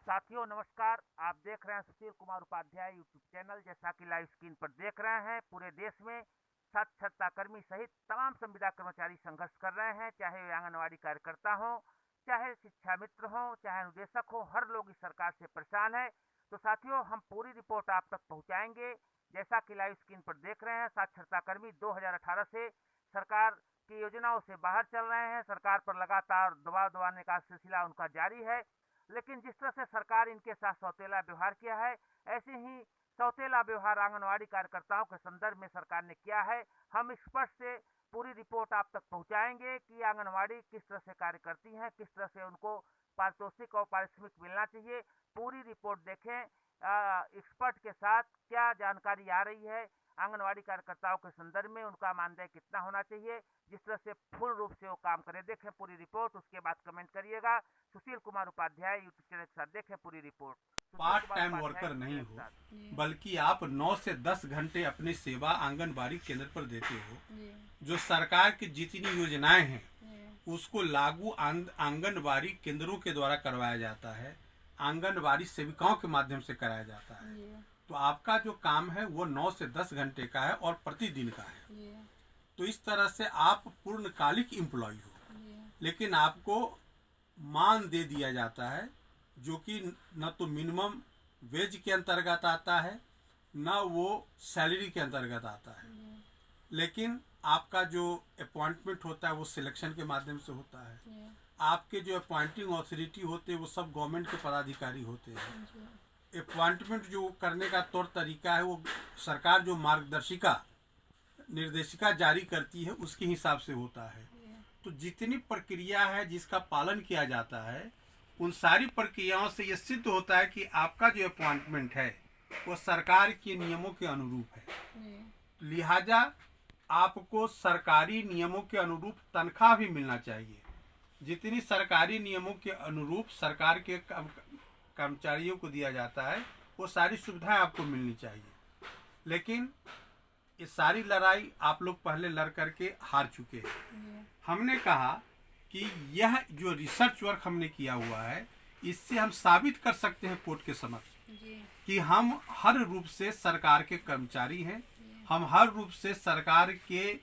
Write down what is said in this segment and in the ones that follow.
साथियों नमस्कार। आप देख रहे हैं सुशील कुमार उपाध्याय यूट्यूब चैनल। जैसा कि लाइव स्क्रीन पर देख रहे हैं, पूरे देश में साक्षरता कर्मी सहित तमाम संविदा कर्मचारी संघर्ष कर रहे हैं। चाहे वे आंगनवाड़ी कार्यकर्ता हो, चाहे शिक्षा मित्र हो, चाहे अनुदेशक हो, हर लोग इस सरकार से परेशान है। तो साथियों, हम पूरी रिपोर्ट आप तक पहुंचाएंगे। जैसा कि लाइव स्क्रीन पर देख रहे हैं, साक्षरता कर्मी 2018 से सरकार की योजनाओं से बाहर चल रहे हैं। सरकार पर लगातार दबाव दबाने का सिलसिला उनका जारी है। लेकिन जिस तरह से सरकार इनके साथ सौतेला व्यवहार किया है, ऐसे ही सौतेला व्यवहार आंगनवाड़ी कार्यकर्ताओं के संदर्भ में सरकार ने किया है। हम स्पष्ट से पूरी रिपोर्ट आप तक पहुंचाएंगे कि आंगनवाड़ी किस तरह से कार्य करती हैं, किस तरह से उनको पारितोषिक और पारिश्रमिक मिलना चाहिए। पूरी रिपोर्ट देखें, एक्सपर्ट के साथ क्या जानकारी आ रही है आंगनवाड़ी कार्यकर्ताओं के संदर्भ में, उनका मानदेय कितना होना चाहिए, जिस तरह से फुल रूप से वो काम करें। देखें पूरी रिपोर्ट, उसके बाद कमेंट करिएगा। सुशील कुमार उपाध्याय यूट्यूब चैनल के साथ देखें पूरी रिपोर्ट। पार्ट टाइम वर्कर नहीं हो, बल्कि आप 9 से 10 घंटे अपनी सेवा आंगनबाड़ी केंद्र पर देते हो। जो सरकार की जितनी योजनाएं हैं उसको लागू आंगनबाड़ी केंद्रों के द्वारा करवाया जाता है, आंगनबाड़ी सेविकाओं के माध्यम से कराया जाता है। तो आपका जो काम है वो 9 से 10 घंटे का है और प्रतिदिन का है। तो इस तरह से आप पूर्णकालिक एम्प्लॉय हो, लेकिन आपको मान दे दिया जाता है जो कि न तो मिनिमम वेज के अंतर्गत आता है, न वो सैलरी के अंतर्गत आता है। लेकिन आपका जो अपॉइंटमेंट होता है वो सिलेक्शन के माध्यम से होता है। आपके जो अपॉइंटिंग अथॉरिटी होते हैं वो सब गवर्नमेंट के पदाधिकारी होते हैं। अपॉइंटमेंट जो करने का तौर तरीका है वो सरकार जो मार्गदर्शिका निर्देशिका जारी करती है उसके हिसाब से होता है। तो जितनी प्रक्रिया है जिसका पालन किया जाता है, उन सारी प्रक्रियाओं से ये सिद्ध होता है कि आपका जो अपॉइंटमेंट है वो सरकार के नियमों के अनुरूप है। लिहाजा आपको सरकारी नियमों के अनुरूप तनख्वाह भी मिलना चाहिए। जितनी सरकारी नियमों के अनुरूप सरकार के कर्मचारियों को दिया जाता है वो सारी सुविधाएं आपको मिलनी चाहिए। लेकिन ये सारी लड़ाई आप लोग पहले लड़ करके हार चुके हैं। हमने कहा कि यह जो रिसर्च वर्क हमने किया हुआ है इससे हम साबित कर सकते हैं कोर्ट के समक्ष कि हम हर रूप से सरकार के कर्मचारी हैं, हम हर रूप से सरकार के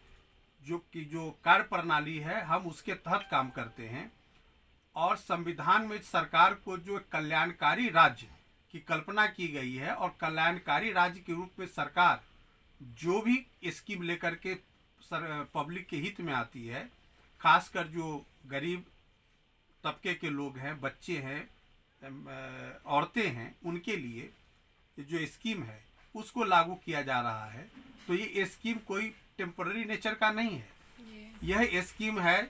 जो कार्य प्रणाली है हम उसके तहत काम करते हैं। और संविधान में सरकार को जो कल्याणकारी राज्य की कल्पना की गई है और कल्याणकारी राज्य के रूप में सरकार जो भी स्कीम लेकर के पब्लिक के हित में आती है, खासकर जो गरीब तबके के लोग हैं, बच्चे हैं, औरतें हैं, उनके लिए जो स्कीम है उसको लागू किया जा रहा है। तो ये स्कीम कोई टेम्पररी नेचर का नहीं है। यह स्कीम है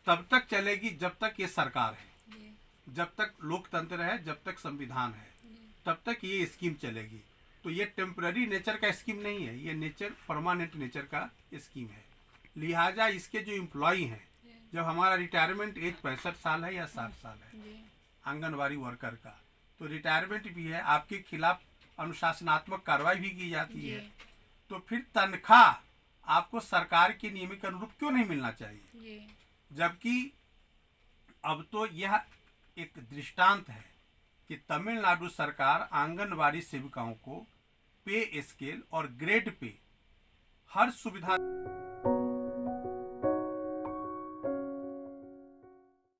तब तक चलेगी जब तक ये सरकार है, जब तक लोकतंत्र है, जब तक संविधान है, तब तक ये स्कीम चलेगी। तो ये टेम्पररी नेचर का स्कीम नहीं है, ये नेचर परमानेंट नेचर का स्कीम है। लिहाजा इसके जो एम्प्लॉई हैं, जब हमारा रिटायरमेंट एज 65 साल है या 60 साल है आंगनवाड़ी वर्कर का, तो रिटायरमेंट भी है, आपके खिलाफ अनुशासनात्मक कार्रवाई भी की जाती है। तो फिर तनख्वाह आपको सरकार के नियम के अनुरूप क्यों नहीं मिलना चाहिए? जबकि अब तो यह एक दृष्टांत है कि तमिलनाडु सरकार आंगनवाड़ी सेविकाओं को पे स्केल और ग्रेड पे हर सुविधा